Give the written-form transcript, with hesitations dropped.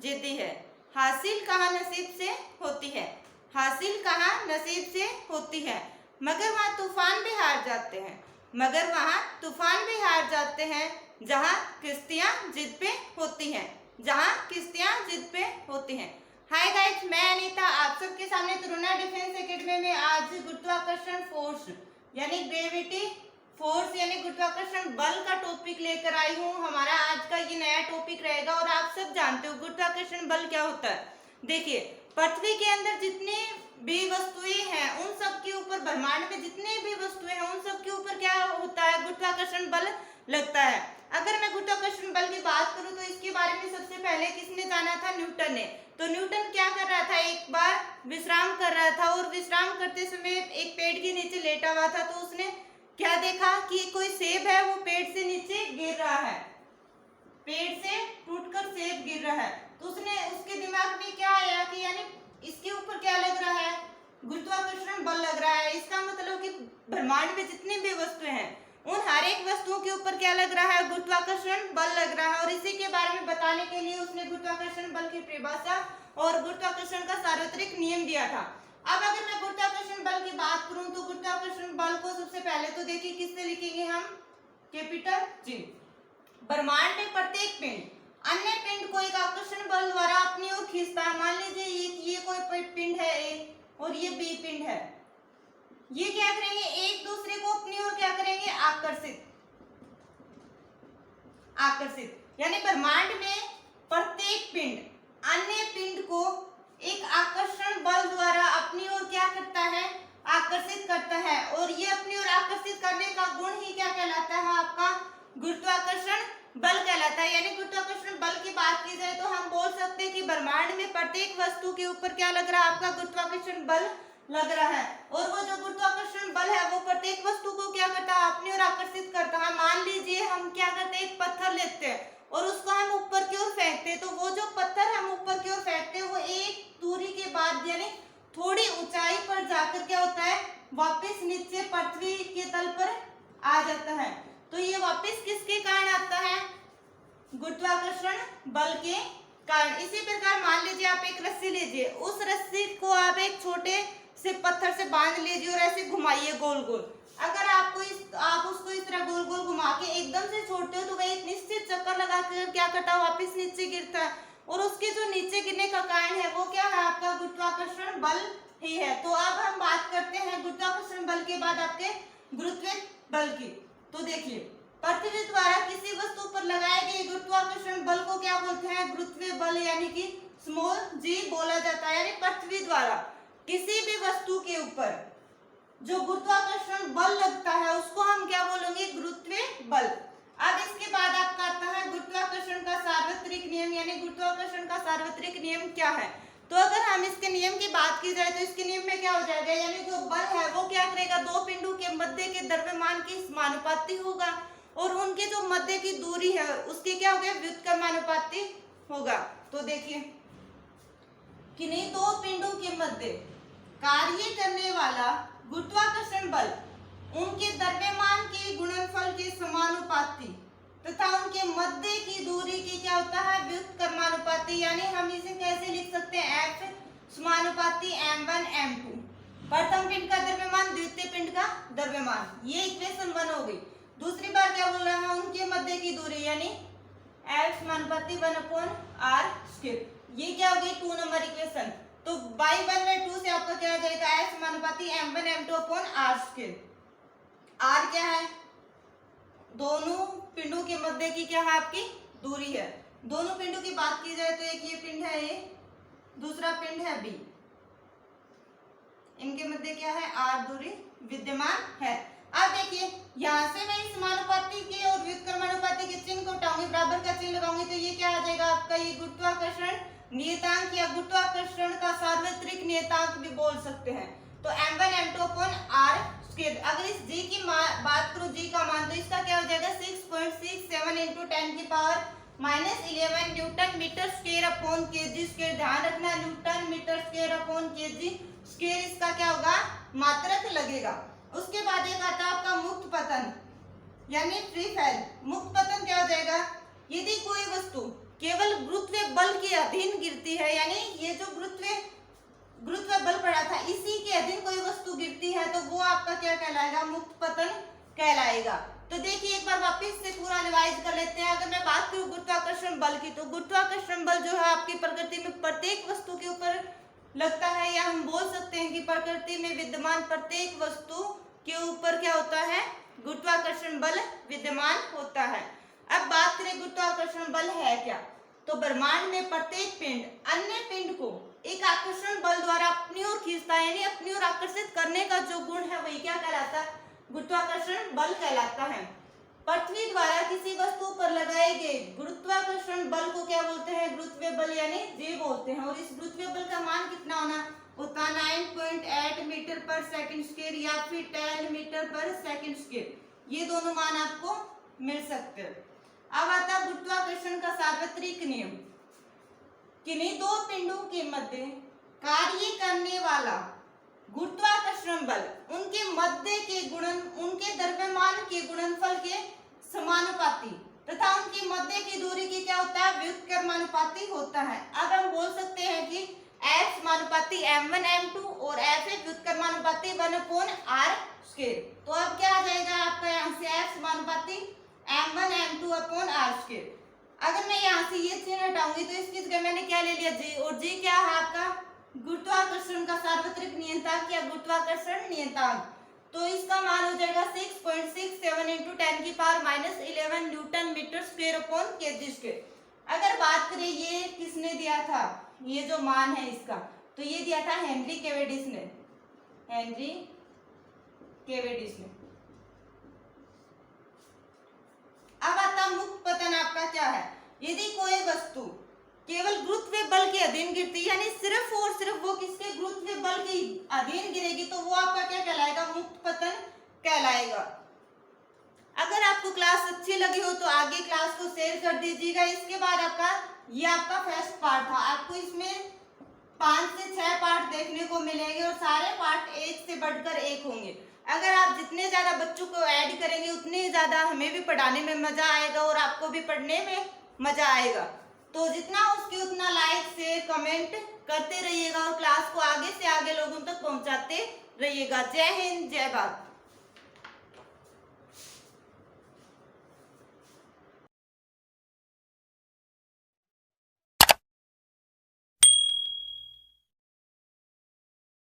जिद्दी है। हासिल कहाँ नसीब से होती है, हासिल कहाँ नसीब से होती है। मगर वहाँ तूफान भी हार जाते हैं, मगर वहाँ तूफान भी हार जाते हैं, जहाँ किश्तियाँ जिद पे होती हैं, जहाँ किश्तियाँ जिद पे होती हैं। हाय गाइस, मैं अनीता आप सबके सामने तरुणा डिफेंस एकेडमी में आज गुरुत्वाकर्षण फोर्स यानी ग्रेविटी फोर्स यानी गुरुत्वाकर्षण बल का टॉपिक लेकर आई हूँ। हमारा आज का ये नया टॉपिक रहेगा और आप सब जानते हो गुरुत्वाकर्षण बल क्या होता है। देखिए, पृथ्वी के अंदर जितनी भी वस्तुएं हैं उन सब के ऊपर, ब्रह्मांड में जितने भी वस्तुएं हैं उन सब के ऊपर क्या होता है, गुरुत्वाकर्षण बल लगता है। अगर मैं गुरुत्वाकर्षण बल की बात करूं तो इसके बारे में सबसे पहले किसने जाना था, न्यूटन ने। तो न्यूटन क्या कर रहा था, एक बार विश्राम कर रहा था और विश्राम करते समय एक पेड़ के नीचे लेटा हुआ था। तो उसने क्या देखा कि कोई सेब है वो पेड़ से नीचे गिर रहा है, पेड़ से टूटकर सेब गिर रहा है। तो उसके दिमाग में क्या आया कि यानी इसके ऊपर क्या लग रहा है, गुरुत्वाकर्षण बल लग रहा है। इसका मतलब कि ब्रह्मांड में जितनी भी वस्तुएं हैं उन हर एक वस्तुओं के ऊपर क्या लग रहा है, गुरुत्वाकर्षण बल लग रहा है। और इसी के बारे में बताने के लिए उसने गुरुत्वाकर्षण बल की परिभाषा और गुरुत्वाकर्षण का सार्वत्रिक नियम दिया था। अब अगर मैं गुरुत्वाकर्षण बल की बात करूं तो गुरुत्वाकर्षण बल को सबसे पहले तो देखिए किससे लिखेंगे हम, कैपिटल जी। ब्रह्मांड में प्रत्येक पिंड अन्य पिंड को एक आकर्षण बल द्वारा अपनी ओर खींचता है। मान लीजिए ये कोई पिंड है ए और ये बी पिंड है, ये क्या करेंगे, एक दूसरे को अपनी ओर क्या करेंगे, आकर्षित यानी ब्रह्मांड में प्रत्येक पिंड अन्य पिंड को एक आकर्षण बल द्वारा अपनी ओर क्या करता है, आकर्षित करता है। और ये अपनी ओर आकर्षित करने का गुण ही क्या कहलाता है, आपका गुरुत्वाकर्षण बल कहलाता है। यानी गुरुत्वाकर्षण बल की बात की जाए तो हम बोल सकते हैं कि ब्रह्मांड में प्रत्येक वस्तु के ऊपर क्या लग रहा है, आपका गुरुत्वाकर्षण बल लग रहा है। और वो जो गुरुत्वाकर्षण बल है वो प्रत्येक वस्तु को क्या करता है, अपनी ओर आकर्षित करता है। मान लीजिए हम क्या करते हैं, एक पत्थर लेते हैं और उसको हम ऊपर की ओर फेंकते हैं। तो वो जो पत्थर हम ऊपर की ओर फेंकते हैं वो एक दूरी के बाद यानी थोड़ी ऊंचाई पर जाकर क्या होता है, वापस नीचे पृथ्वी के तल पर आ जाता है। तो ये वापस किसके कारण आता है, गुरुत्वाकर्षण बल के कारण। इसी प्रकार मान लीजिए आप एक रस्सी लीजिए, उस रस्सी को आप एक छोटे से पत्थर से बांध लीजिए और ऐसे घुमाइए गोल गोल। अगर आप उसको इस तरह गोल गोल घुमा के एकदम से छोड़ते हो तो वह एक निश्चित चक्कर लगा कर क्या करता है, वापस नीचे गिरता है। और उसके जो नीचे गिरने का कारण है वो क्या है, आपका गुरुत्वाकर्षण बल ही है। तो अब हम बात करते हैं गुरुत्वाकर्षण बल के बाद आपके गुरुत्व बल की। तो देखिए, पृथ्वी द्वारा किसी वस्तु पर लगाए गए गुरुत्वाकर्षण बल को क्या बोलते हैं, गुरुत्व बल यानी कि स्मॉल जी बोला जाता है। यानी पृथ्वी द्वारा किसी भी वस्तु के ऊपर जो गुरुत्वाकर्षण बल लगता है उसको हम क्या बोलेंगे, गुरुत्व बल। अब इसके बाद आपका आता है गुरुत्वाकर्षण का सार्वत्रिक नियम। यानी गुरुत्वाकर्षण का सार्वत्रिक नियम क्या है। तो अगर हम इसके नियम की बात की जाए तो इसके नियम में क्या हो जाएगा, यानी जो बल है वो क्या करेगा, दो पिंडों के मध्य के द्रव्यमान के समानुपाती होगा और उनके जो मध्य की दूरी है उसके क्या हो गया, व्युत्क्रमानुपाती होगा। तो देखिए, किन्हीं दो पिंडों के मध्य कार्य करने वाला गुरुत्वाकर्षण बल उनके द्रव्यमान के गुणनफल के समानुपाती तथा उनके मध्य की दूरी की क्या होता है, व्युत्क्रमानुपाती। यानी हम इसे कैसे लिख सकते हैं, F समानुपाती m1 m2। प्रथम पिंड का द्रव्यमान द्वितीय पिंड का द्रव्यमान, ये इक्वेशन 1 हो गई। दूसरी बार क्या बोल रहा है, उनके मध्य की दूरी यानी F समानुपाती 1/r²। ये क्या हो गई 2 नंबर इक्वेशन। तो बाई 1/2 से आपका क्या आ जाएगा, F समानुपाती m1 m2/r²। r क्या है, दोनों पिंडों के मध्य की क्या है, आपकी दूरी है। दोनों पिंडों की बात की जाए तो एक ये पिंड है A, दूसरा पिंड है B, इनके मध्य क्या है, r दूरी विद्यमान है। अब देखिए, यहाँ से मैं समानुपाती के और व्युत्क्रमानुपाती के चिन्ह को हटाऊंगी, बराबर का चिन्ह लगाऊंगी, तो ये क्या आ जाएगा आपका, ये गुरुत्वाकर्षण नियतांक या गुरुत्वाकर्षण का सार्वत्रिक नियतांक भी बोल सकते हैं। तो m1 m2/r²। अगर इस g की बात करूं, g का मान, तो इसका क्या हो जाएगा 6.67 × 10⁻⁻11 newton metre square upon kg square. ध्यान रखना, newton metre square upon kg square इसका क्या होगा, मात्रक लगेगा। उसके बाद एक आता है आपका मुक्त पतन यानी फ्री फैल। मुक्त पतन क्या हो जाएगा, यदि कोई वस्तु केवल गुरुत्व बल के अधीन गिरती है, यानी ये जो गुरुत्व बल पड़ा था इसी के अधीन कोई वस्तु गिरती है तो वो आपका क्या कहलाएगा, मुक्त पतन कहलाएगा। तो देखिए एक बार वापस से पूरा रिवाइज कर लेते हैं। अगर मैं बात करूं गुरुत्वाकर्षण बल की, तो गुरुत्वाकर्षण बल जो है आपकी प्रकृति में प्रत्येक वस्तु के ऊपर लगता है, या हम बोल सकते हैं कि प्रकृति में विद्यमान प्रत्येक वस्तु के ऊपर क्या होता है, गुरुत्वाकर्षण बल विद्यमान होता है। अब बात करें गुरुत्वाकर्षण बल है क्या, तो ब्रह्मांड में प्रत्येक पिंड अन्य पिंड को एक आकर्षण बल द्वारा अपनी ओर खींचता है, यानी अपनी ओर आकर्षित करने का जो गुण है वही क्या कहलाता है, गुरुत्वाकर्षण बल कहलाता है। पृथ्वी द्वारा किसी वस्तु पर लगाए गए गुरुत्वाकर्षण बल को क्या बोलते हैं, गुरुत्व बल यानी G बोलते हैं। और इस गुरुत्व बल का मान कितना होता 9.8 मीटर पर सेकंड स्क्वायर या फिर 10 मीटर पर सेकंड स्क्वायर, ये दोनों मान आपको मिल सकते हैं। अब आता गुरुत्वाकर्षण का सार्वत्रिक नियम। किन्हीं दो पिंडों के मध्य कार्य करने वाला गुरुत्वाकर्षण बल उनके मध्य के गुणन उनके द्रव्यमान के गुणनफल के समानुपाती तथा उनकी मध्य की दूरी की क्या होता है, व्युत्क्रमानुपाती होता है। अब हम बोल सकते हैं कि F समानुपाती m1 m2 और F व्युत्क्रमानुपाती 1/r²। तो अब क्या आ जाएगा आपका यहाँ से F समानुपाती m1 m2 अपॉन r²। अगर मैं यहाँ से ये चिन्ह हटाऊंगी तो इसकी जगह मैंने क्या ले लिया, G, और G क्या है आपका गुरुत्वाकर्षण का सार्वत्रिक नियतांक या गुरुत्वाकर्षण नियतांक। तो इसका मान हो जाएगा 6.67 × 10⁻⁻11 newton metre square upon kg square. अगर बात करें ये किसने दिया था, ये जो मान है इसका, तो ये दिया था हेनरी कैवेडिश ने, हेनरी कैवेडिश ने। अब आता मुक्त पतन आपका क्या है, यदि कोई वस्तु केवल गुरुत्व बल के अधीन गिरती है, यानी सिर्फ और सिर्फ वो किसके गुरुत्व बल के अधीन गिरेगी, तो वो आपका क्या कहलाएगा, मुक्त पतन कहलाएगा। अगर आपको क्लास अच्छी लगी हो तो आगे क्लास को शेयर कर दीजिएगा। इसके बाद ये आपका फर्स्ट पार्ट था, आपको इसमें 5 से 6 पार्ट देखने को मिलेंगे और सारे पार्ट एक से बढ़कर एक होंगे। अगर आप जितने ज्यादा बच्चों को ऐड करेंगे उतने ज्यादा हमें भी पढ़ाने में मजा आएगा और आपको भी पढ़ने में मजा आएगा। तो जितना हो सके उतना लाइक शेयर कमेंट करते रहिएगा और क्लास को आगे से आगे लोगों तक पहुंचाते रहिएगा। जय हिंद, जय भारत।